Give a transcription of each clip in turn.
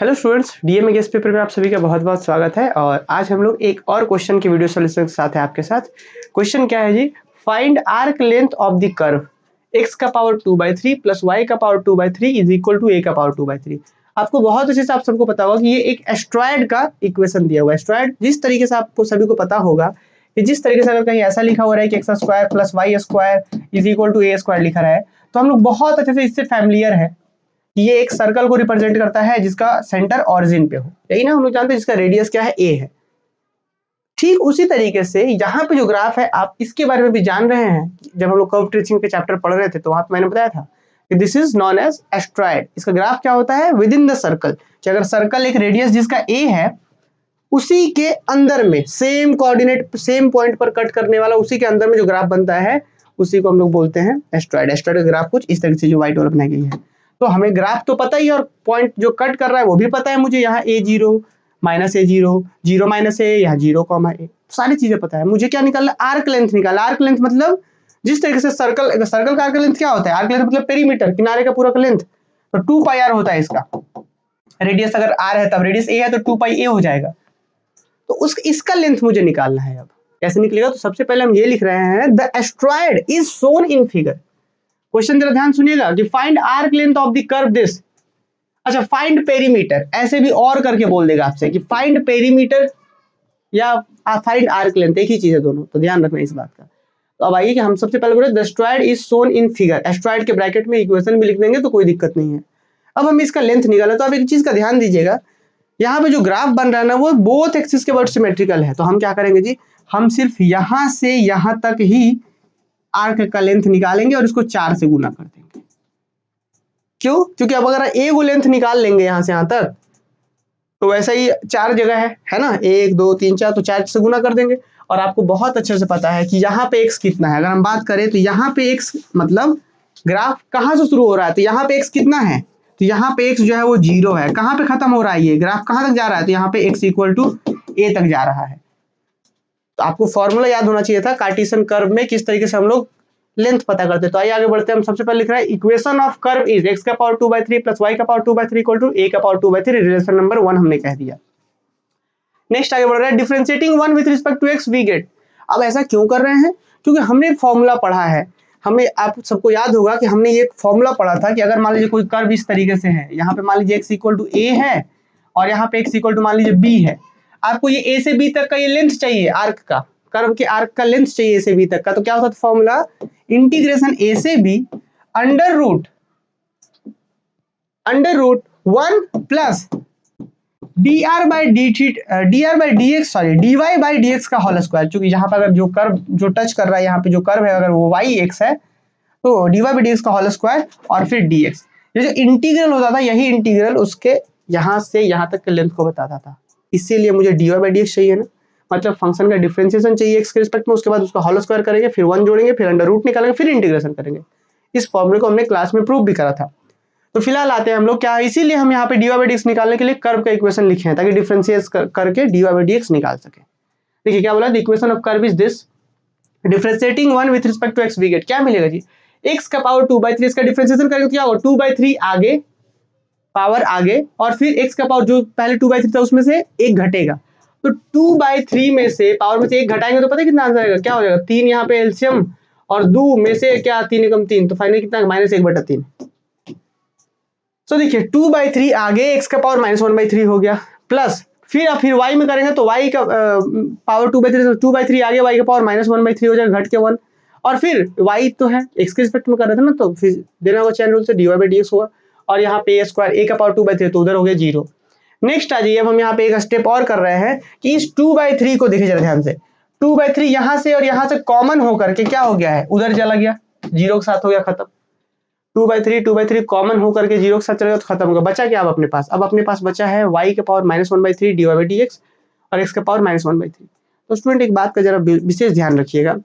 Hello students, DMA guest paper में आप सभी का बहुत बहुत स्वागत है। और आज हम लोग एक और क्वेश्चन की वीडियो सॉल्यूशन के साथ है आपके साथ। क्वेश्चन क्या है जी? Find arc length of the curve x का पावर 2/3 प्लस y का power 2/3 is equal to a का पावर 2/3। आपको बहुत अच्छे से आप सबको पता होगा कि ये एक एस्ट्रॉयड का इक्वेशन दिया हुआ है। एस्ट्रॉयड जिस तरीके से आपको सभी को पता होगा कि जिस तरीके से अगर कहीं ऐसा लिखा हो रहा है कि x square plus y square is equal to a square लिखा रहा है, तो हम लोग बहुत अच्छे से इससे फैमिलियर है कि ये एक सर्कल को रिप्रेजेंट करता है जिसका सेंटर ऑरिजिन पे हो। यही ना हम लोग जानते हैं जिसका रेडियस क्या है, a है। ठीक उसी तरीके से यहाँ पे जो ग्राफ है आप इसके बारे में भी जान रहे हैं। जब हम लोग कर्व ट्रेसिंग के चैप्टर पढ़ रहे थे तो वहां पे मैंने बताया था कि this is known as astroid. इसका ग्राफ क्या होता है? Within the circle. अगर सर्कल एक रेडियस जिसका a है उसी के अंदर में सेम कोऑर्डिनेट सेम पॉइंट पर कट करने वाला उसी के अंदर में जो ग्राफ बनता है उसी को हम लोग बोलते हैं एस्ट्रॉयड। एस्ट्रॉयड का ग्राफ कुछ इस तरीके से जो व्हाइट वाला बनाई गई है। तो हमें ग्राफ तो पता ही और पॉइंट जो कट कर रहा है वो भी पता है मुझे। यहाँ a0 minus a0 0 minus a, यहाँ 0 कॉमा a, सारी चीजें पता है। मुझे क्या निकालना? आर्क लेंथ निकालना। आर्क लेंथ मतलब जिस तरीके से सर्कल का आर्क लेंथ क्या होता है? आर्क लेंथ मतलब पेरीमीटर, किनारे का पूरा का लेंथ। तो 2 पाई आर होता है इसका। रेडियस अगर r है तब रेडियस a है तो 2 पाई a हो जाएगा। तो इसका लेंथ मुझे निकालना है। अब कैसे निकलेगा? तो सबसे पहले हम ये लिख रहे हैं the asteroid is shown in figure. Question जरा ध्यान सुनिएगा कि find arc length of the curve this. अच्छा, फाइंड पेरीमीटर ऐसे भी और करके बोल देगा आपसे कि फाइंड पेरीमीटर या फाइंड आर्क लेंथ, एक ही चीज है दोनों, तो ध्यान रखना इस बात का। तो अब आइए कि हम सबसे पहले बोले the asteroid is shown in figure. Asteroid के ब्रैकेट में इक्वेशन भी लिख देंगे तो कोई दिक्कत नहीं है। अब हम इसका लेंथ निकालें तो अब एक चीज का ध्यान दीजिएगा, यहाँ पे जो ग्राफ बन रहा है ना वो बोथ एक्सिस के वर्ड सिमेट्रिकल है। तो हम क्या करेंगे जी? हम सिर्फ यहां से यहां तक ही आर्क का लेंथ निकालेंगे और इसको 4 से गुना कर देंगे। क्यों? क्योंकि अब अगर ए को लेंथ निकाल लेंगे यहां से यहां तक तो वैसा ही 4 जगह है ना, 1 2 3 4, तो 4 से गुना कर देंगे। और आपको बहुत अच्छे से पता है कि यहाँ पे x कितना है। अगर हम बात करें तो यहाँ पे x मतलब ग्राफ कहाँ से शुरू हो रहा है, तो यहाँ पे x कितना है? तो यहाँ पे x जो है वो 0 है। कहाँ पे खत्म हो रहा है? ये ग्राफ कहाँ तक जा रहा है? तो यहाँ पे x इक्वल टू a तक जा रहा है। तो आपको फॉर्मूला याद होना चाहिए था कार्टेशियन कर्व में किस तरीके से हम लोग लेंथ पता करते हैं। तो आइए आगे बढ़ते हैं। हम सबसे पहले लिख रहे हैं equation of curve is x का पावर 2/3 प्लस y का पावर 2/3 इक्वल टू a का पावर 2/3। रिलेशन नंबर 1 हमने कह दिया। नेक्स्ट आगे बढ़ रहा है differentiating 1 with respect to x we get. अब ऐसा क्यों कर रहे हैं? क्योंकि हमने फॉर्मूला पढ़ा है। हमें आप सबको याद होगा कि हमने ये फॉर्मूला पढ़ा था कि अगर मान लीजिए कोई कर्व इस तरीके से है, यहाँ पे मान लीजिए x इक्वल टू a है और यहाँ पे x इक्वल टू मान लीजिए b है। आपको ये a से b तक का ये लेंथ चाहिए, आर्क का, कर्व के आर्क का लेंथ चाहिए a से b तक का। तो क्या होता था फॉर्मूला? इंटीग्रेशन a से b under root 1 plus dr by dx sorry dy by dx का होल स्क्वायर। क्योंकि यहाँ पर अगर जो कर्व जो टच कर रहा है, यहाँ पे जो कर्व है अगर वो y है तो dy बाई dx का होल स्क्वायर और फिर dx। ये जो इंटीग्रल होता था यही इंटीग्रल उसके यहाँ से यहाँ तक के लेंथ को बताता था। इसीलिए मुझे dy बाई dx चाहिए ना, मतलब फंक्शन का डिफरेंशिएशन चाहिए x के रिस्पेक्ट में। उसके बाद उसका होल स्क्वायर करेंगे, फिर 1 जोड़ेंगे, फिर अंडर रूट निकालेंगे, फिर इंटीग्रेशन करेंगे। इस फॉर्मूले को हमने क्लास में प्रूव भी करा था। तो फिलहाल आते हैं हम लोग क्या, इसीलिए हम यहाँ पे dy बाई dx निकालने के लिए कर्व का इक्वेशन लिखे हैं ताकि डिफरेंशिएट करके dy बाई dx निकाल सके। देखिए क्या बोला, the equation of curve is this differentiating 1 with respect to x we get. क्या मिलेगा जी? x का पावर 2/3 इसका डिफरेंशिएशन करेंगे तो क्या होगा? 2/3 आगे पावर आगे और फिर x का पावर जो पहले 2/3 था उसमें से 1 घटेगा। तो 2/3 में से पावर में से 1 घटाएंगे तो पता है कितना आंसर आएगा? क्या हो जाएगा? 3 यहाँ पे एलसीएम और 2 में से क्या 3 एकम 3, तो फाइनली कितना? -1/3। तो देखिए 2/3 आगे x का पावर -1/3 हो गया, प्लस फिर y में करेंगे तो y का पावर 2/3 2/3 आगे y का पावर -1/3 हो जाएगा, घट के 1। और फिर y तो है x के रिस्पेक्ट में कर रहे थे ना, तो फिर देना होगा चैन रूल से dy बाई dx होगा। और यहाँ पे a स्क्वायर a का पावर 2/3 तो उधर हो गया 0। नेक्स्ट आ जाइए, अब हम यहाँ पे एक स्टेप और कर रहे हैं कि इस 2/3 को देखिए जरा ध्यान से। 2/3 यहाँ से और यहाँ से कॉमन होकर के क्या हो गया है? उधर चला गया, 0 के साथ हो गया खत्म। 2/3 कॉमन होकर के 0 के साथ चलेगा तो खत्म होगा। बचा क्या अब अपने पास? अब अपने पास बचा है y के पावर -1/3 dy बाई dx और x का पावर -1/3। तो स्टूडेंट एक बात का जरा विशेष ध्यान रखिएगा,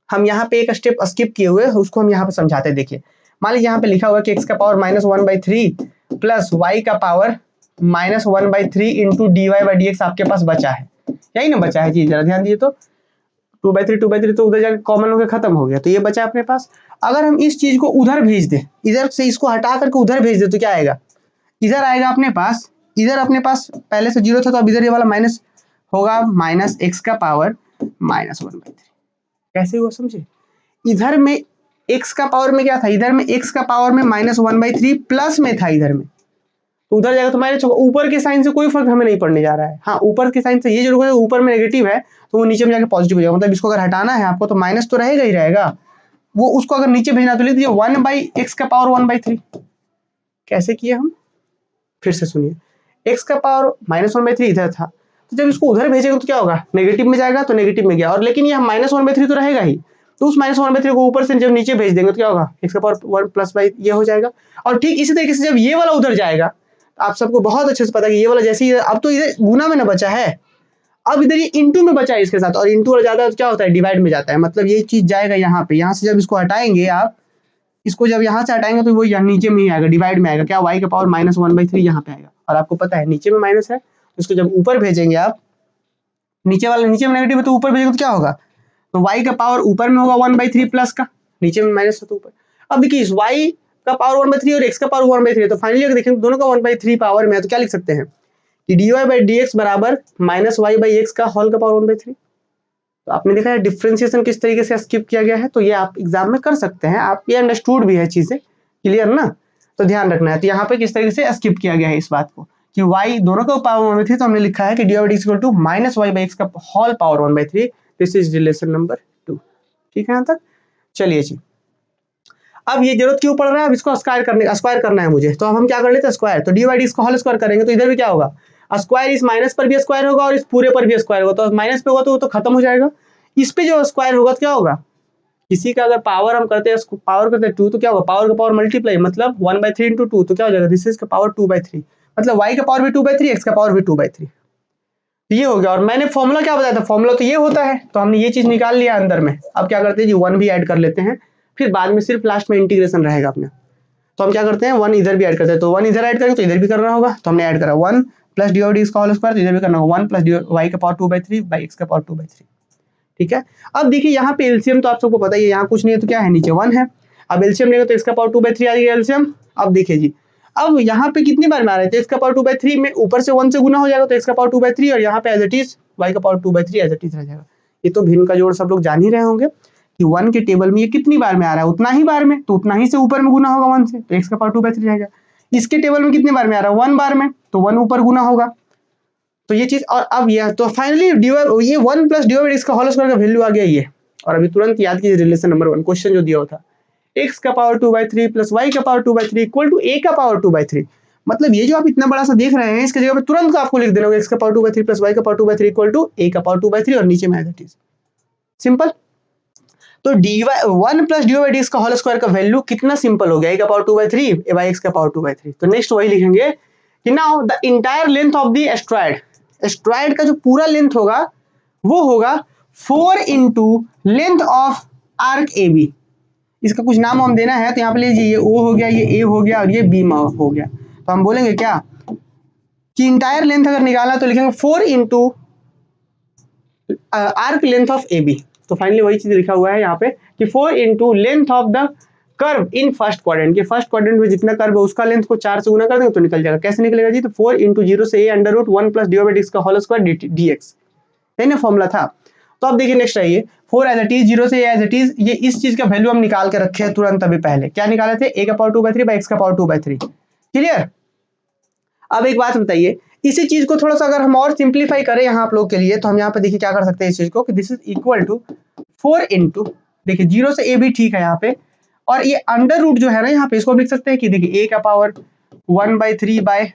हम यहाँ पे एक स्टेप स्किप किए हुए उसको हम यहाँ पे समझाते हैं। देखिए मान लीजिए यहाँ पे लिखा हुआ है कि x का पावर -1/3 प्लस y का power -1/3 into dy by dx आपके पास बचा है। यही ना बचा है जी? जरा ध्यान दीजिए तो 2/3 तो उधर जाकर कॉमन होकर खत्म हो गया, तो ये बचा अपने पास। अगर हम इस चीज को उधर भेज दें, इधर से इसको हटा करके उधर भेज दें तो क्या आएगा? इधर आएगा अपने पास इधर अपने पास पहले से 0 था तो अब इधर ये वाला माइनस होगा, माइनस एक्स का पावर -1/3। कैसे हुआ समझे? इधर में x का पावर में क्या था, इधर में x का पावर में -1/3 प्लस में था इधर में, तो उधर जाएगा तो माइनस होगा। ऊपर के साइन से कोई फर्क हमें नहीं पड़ने जा रहा है। हाँ, ऊपर के साइन से ये जरूर है, ऊपर में नेगेटिव है तो वो नीचे में जाके पॉजिटिव हो जाएगा। मतलब इसको अगर हटाना है आपको तो माइनस तो रहेगा ही रहेगा, वो उसको अगर नीचे भेजना तो लिख दीजिए 1/x का पावर 1/3। कैसे किए हम, फिर से सुनिए, x का पावर -1/3 इधर था, तो जब इसको उधर भेजेगा तो क्या होगा, नेगेटिव में जाएगा तो नेगेटिव में गया, और लेकिन ये -1/3 तो रहेगा ही, तो उस -1/3 को ऊपर से जब नीचे भेज देंगे तो क्या होगा, x का पावर 1 प्लस बाई ये हो जाएगा। और ठीक इसी तरीके से जब ये वाला उधर जाएगा, आप सबको बहुत अच्छे से पता है कि ये वाला जैसे ही, अब तो इधर गुना में ना बचा है, अब इधर ये इंटू में बचा है इसके साथ, और इंटू वाला जाता है तो क्या होता है, डिवाइड में जाता है। मतलब ये चीज जाएगा यहाँ पे, यहाँ से जब इसको हटाएंगे आप, इसको जब यहाँ से हटाएंगे तो वो यहाँ नीचे में ही आएगा, डिवाइड में आएगा, क्या y का पावर -1/3 यहाँ पे आएगा। और आपको पता है नीचे में माइनस है, तो इसको जब ऊपर भेजेंगे आप, नीचे वाला नीचे में नेगेटिव है तो ऊपर भेजेंगे तो क्या होगा, तो y का पावर ऊपर में होगा 1/3 प्लस का, नीचे में माइनस है तो ऊपर। अब देखिए इस y का पावर 1/3 और x का पावर 1/3 है, तो फाइनली अगर देखें दोनों का 1/3 पावर में है तो क्या लिख सकते हैं कि dy/dx बराबर -y/x का होल का पावर 1/3। तो आपने देखा है डिफरेंशिएशन किस तरीके से स्किप किया गया है, तो ये आप एग्जाम में कर सकते हैं, आप ये अंडरस्टूड भी है चीजें, क्लियर ना, तो ध्यान रखना है। तो यहाँ पे किस तरीके से स्किप किया गया है इस बात को कि y दोनों का पावर 1/3, तो हमने लिखा है कि dy/dx इक्वल टू -y/x का whole power 1/3। This is relation number 2। ठीक है यहाँ तक, चलिए जी। अब ये जरूरत क्यों पड़ रहा है, अब इसको स्क्वायर करना है मुझे, तो अब हम क्या कर लेते हैं स्क्वायर, तो dy/dx का होल स्क्वायर करेंगे तो इधर भी क्या होगा, स्क्वायर इस माइनस पर भी स्क्वायर होगा और इस पूरे पर भी स्क्वायर होगा, तो माइनस पे होगा तो वो तो खत्म हो जाएगा, इस पे जो स्क्वायर होगा तो क्या होगा, किसी का अगर पावर हम करते हैं, पावर करते हैं 2 तो क्या होगा, पावर का पावर मल्टीप्लाई, मतलब 1/3 इंटू 2 तो क्या हो जाएगा, दिस इज का पावर 2/3, मतलब y का पावर भी 2/3, x का पावर भी 2/3। ये हो गया, और मैंने फॉर्मूला क्या बताया था, फॉर्मूला तो ये होता है, तो हमने ये चीज निकाल लिया अंदर में। अब क्या करते हैं जी, 1 भी ऐड कर लेते हैं, फिर बाद में सिर्फ लास्ट में इंटीग्रेशन रहेगा अपने। तो हम क्या करते हैं 1 इधर भी ऐड करते हैं, तो 1 इधर ऐड करेंगे तो इधर भी करना होगा, तो हमने ऐड करा 1 प्लस dy/dx का होल स्क्वायर, तो इधर भी करना होगा 1 प्लस y का पावर 2/3 बाई x का पावर 2/3। ठीक है, अब देखिए यहाँ पे एलसीएम तो आप सबको पता ही है, यहाँ कुछ नहीं है तो क्या है, नीचे 1 है, अब एलसीएम लेंगे तो x का पावर 2/3 आ जाएगा एलसीएम। अब देखिए जी, अब यहाँ पे कितनी बार में आ रहे थे, x का पावर 2/3 में ऊपर से 1 से गुना हो जाएगा तो x का पावर 2/3, और यहाँ पे एज इट इज y का पावर 2/3 एज इट इज रह जाएगा। ये तो भिन्न का जोड़ सब लोग जान ही रहे होंगे कि 1 के टेबल में ये कितनी बार में आ रहा है, उतना ही बार में, तो उतना ही से ऊपर में गुना होगा 1 से, तो x का पावर 2/3 रहेगा। इसके टेबल में कितने बार में आ रहा है, 1 बार में, तो 1 ऊपर गुना होगा, तो ये चीज। और अब यह तो फाइनली ये 1 प्लस dy/dx का होल स्क्वायर का वैल्यू आ गया ये। और अभी तुरंत याद कीजिए रिलेशन नंबर 1 क्वेश्चन जो दिया हुआ था, x का पावर 2/3 प्लस y का पावर 2/3 इक्वल टू a का पावर 2/3। मतलब ये जो आप इतना बड़ा सा देख रहे हैं, इसके जगह पे तुरंत आपको लिख देना होगा x का पावर 2/3 प्लस y का पावर 2/3 इक्वल टू a का पावर 2/3, और नीचे में एज इट इज सिंपल। तो dy1 प्लस dy/dx का होल स्क्वायर का वैल्यू कितना सिंपल हो गया, a का पावर 2/3 बाई x का पावर 2/3। तो नेक्स्ट वही लिखेंगे कि now the entire length of the astroid का जो पूरा लेंथ होगा वो होगा 4 into length of arc A B. इसका कुछ नाम हम देना है, तो यहाँ पे लीजिए ये O हो गया, ये A हो गया और ये B हो गया। तो हम बोलेंगे क्या कि इंटायर लेंथ अगर निकालना तो लिखेंगे 4 into arc length of A B. तो फाइनली वही चीज लिखा हुआ है यहाँ पे कि 4 into length of the curve in first quadrant, के फर्स्ट क्वाड्रेंट में जितना कर्व है उसका लेंथ को 4 से गुना कर देंगे तो निकल जाएगा। कैसे निकलेगा जी, तो 4 इंटू 0 से a under root 1 plus dy/dx का होल स्क्वायर dx, है ना फॉर्मूला था। तो अब देखिए नेक्स्ट आइए 4 एज इट इज, 0 से a एज इट इज, ये इस चीज का वैल्यू हम निकाल के रखे हैं तुरंत अभी पहले। क्या निकाले थे, a का पावर 2/3 बाई x का पावर 2/3। क्लियर। अब एक बात बताइए, इसी चीज को थोड़ा सा अगर हम और सिंप्लीफाई करें यहाँ आप लोग के लिए, तो हम यहाँ पे देखिए क्या कर सकते हैं इस चीज को कि this is equal to 4 into, देखिए 0 से a भी ठीक है यहाँ पे, और ये अंडर रूट जो है ना यहाँ पे इसको लिख सकते हैं कि देखिए a का पावर 1/3 बाय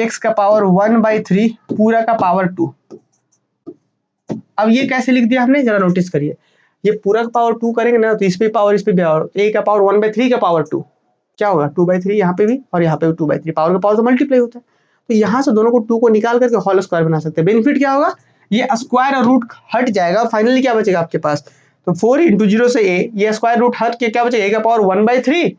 x का पावर 1/3 पूरा का पावर 2। अब ये कैसे लिख दिया हमने, जरा नोटिस करिए, ये पूरा का पावर 2 करेंगे ना तो इस पे पावर इस पे भी, और a का पावर 1/3 का पावर 2 क्या होगा 2/3, यहाँ पे भी और यहाँ पे भी 2/3, पावर का पावर तो मल्टीप्लाई होता है, तो यहाँ से दोनों को 2 को निकाल करके होल स्क्वायर बना सकते हैं। बेनिफिट क्या होगा, ये स्क्वायर और रूट हट जाएगा, फाइनली क्या बचेगा आपके पास, तो 4 इंटू 0 से a, ये स्क्वायर रूट हट के क्या बचेगा, a का पावर 1/3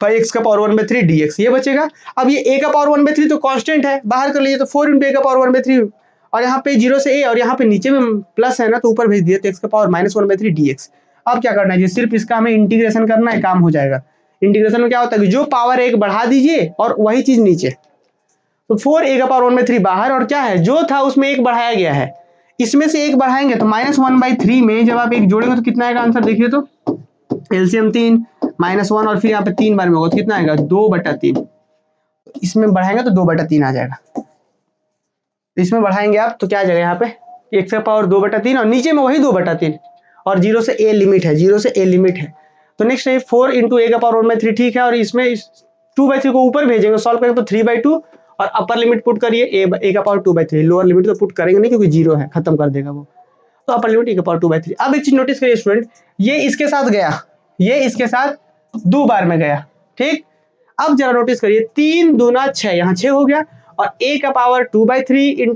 बाई x का पावर 1/3 dx, ये बचेगा। अब ये a का पावर 1/3 तो कांस्टेंट है, बाहर कर लीजिए, तो 4 इंटू a का पावर 1/3, और यहाँ पे 0 से a और यहाँ पे नीचे में प्लस है ना तो ऊपर भेज दिए, तो x का पावर -1/3 dx। अब क्या करना है जी, सिर्फ इसका हमें इंटीग्रेशन करना है, काम हो जाएगा। इंटीग्रेशन में क्या होता है कि जो पावर एक बढ़ा दीजिए और वही चीज नीचे, तो 4a⁴ बाहर, और क्या है जो था उसमें एक बढ़ाया गया है, इसमें से एक बढ़ाएंगे तो -1/3 में जब आप एक जोड़ेंगे तो कितना आएगा आंसर, देखिए तो एलसीएम 3 -1 और फिर यहाँ पे 3 बार में होगा तो कितना आएगा 2/3। इसमें बढ़ाएंगे तो 2/3 आ जाएगा, इसमें बढ़ाएंगे आप तो क्या आ जाएगा यहाँ पे x⁴ 2/3 और नीचे में वही 2/3 और 0 से a लिमिट है, 0 से a लिमिट है। तो नेक्स्ट है 4 × a⁴ ठीक है, और इसमें 2/3 को ऊपर भेजेंगे, सॉल्व करेंगे तो 3/2 और अपर लिमिट पुट करिए a⁴ लोअर लिमिट तो पुट करेंगे नहीं क्योंकि 0 है, खत्म कर देगा वो, तो अपर लिमिट a⁴ अब एक चीज नोटिस करिए स्टूडेंट, ये इसके साथ गया, ये इसके साथ 2 बार में गया, ठीक। अब जरा नोटिस करिए 3 दूना 6, यहाँ 6 हो गया, और a⁴ 2/3 ×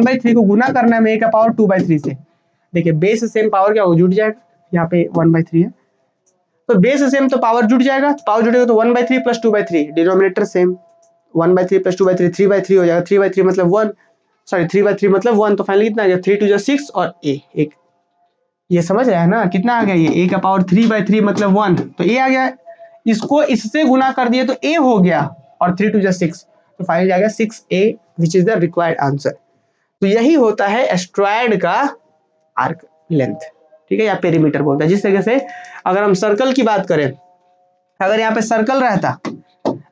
a⁴ को गुना करना है a⁴ से, देखिए बेस सेम पावर क्या हो जुड़ जाएगा, यहाँ पे 1/3 है तो बेस सेम तो पावर जुड़ जाएगा, पावर जुड़ेगा तो 1/3 + 2/3 डिनोमिनेटर सेम, 1/3 + 2/3 3/3 हो जाएगा, 3/3 मतलब 1, सॉरी 3/3 मतलब 1, तो फाइनली कितना आ गया 3 × 6 और a एक, ये समझ रहा है ना कितना आ गया, ये a⁴3/3 मतलब 1, तो a आ गया, इसको इससे गुना कर दिए तो a हो गया और 3 × 6 तो फाइनली आ गया 6a which is the required answer. तो यही होता है एस्ट्रॉयड का आर्क लेंथ, ठीक है, या पेरीमीटर बोलता है। जिस तरीके से अगर हम सर्कल की बात करें, अगर यहाँ पे सर्कल रहता,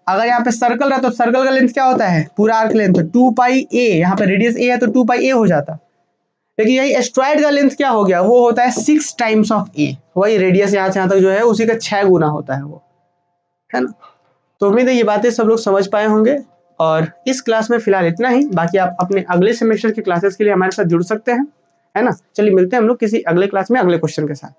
अगर यहाँ पे सर्कल रहता तो सर्कल का लेंथ क्या होता है, पूरा आर्क लेंथ 2πa, यहाँ पे रेडियस a है तो 2πa हो जाता, लेकिन यही एस्ट्रॉयड का लेंथ क्या हो गया, वो होता है 6 टाइम्स ऑफ a, वही रेडियस यहाँ से यहाँ तक जो है उसी का 6 गुना होता है वो, है ना। तो उम्मीद है ये बातें सब लोग समझ पाए होंगे, और इस क्लास में फिलहाल इतना ही, बाकी आप अपने अगले सेमेस्टर की क्लासेस के लिए हमारे साथ जुड़ सकते हैं, है ना। चलिए मिलते हैं हम लोग किसी अगले क्लास में अगले क्वेश्चन के साथ।